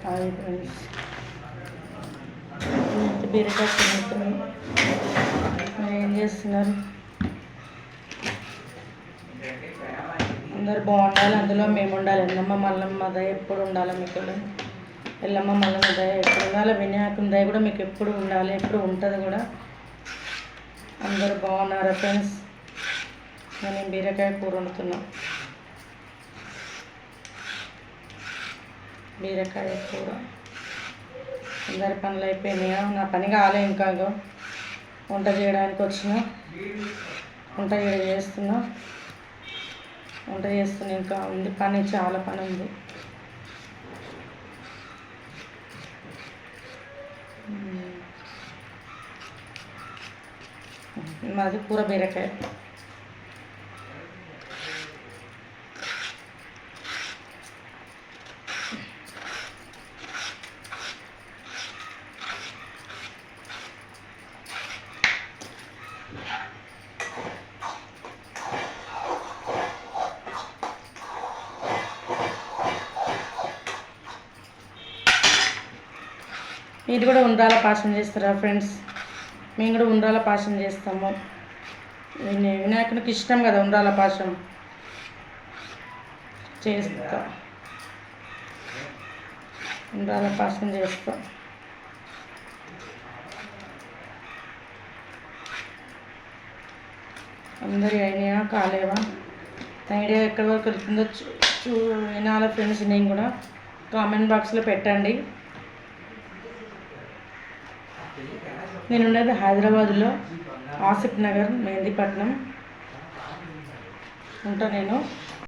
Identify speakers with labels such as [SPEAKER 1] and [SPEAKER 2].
[SPEAKER 1] Hi friends, బీరకాయ తింటున్నాను. మీరు ఏం చేస్తున్నారు? అందరు బాగుండాలి, అందులో మేము ఉండాలి. ఎల్లమ్మ మల్లమ్మ దయ ఎప్పుడు ఉండాలి మీకు. ఎల్లమ్మ మల్లమ్మ దయ ఎప్పుడు ఉండాలి, వినాయకుని దయ కూడా మీకు ఎప్పుడు ఉండాలి, ఎప్పుడు ఉంటుంది కూడా. అందరు బాగున్నారా ఫ్రెండ్స్? నేను బీరకాయ కూర వండుతున్నా. బీరకాయ కూర. అందరి పనులు అయిపోయినాయా? నా పని కాలే ఇంకా. వంట చేయడానికి వచ్చిన, వంట చేస్తున్నా. ఇంకా ఉంది పని, చాలా పని ఉంది. మాది కూర బీరకాయ. మీరు కూడా ఉండ్రాల పాశం చేస్తారా ఫ్రెండ్స్? మేము కూడా ఉండ్రాల పాశం చేస్తాము. వినాయకునికి ఇష్టం కదా ఉండ్రాల పాశం. చేస్తా, ఉండ్రాల పాశం చేస్తా. అందరి అయినాయా కాలేవా? ఐడియా ఎక్కడి వరకు వెళ్తుందో వినాలా ఫ్రెండ్స్. నేను కూడా కామెంట్ బాక్స్లో పెట్టండి. నేను ఉండేది హైదరాబాద్లో, ఆసిఫ్ నగర్, మెహందీపట్నం ఉంటా నేను.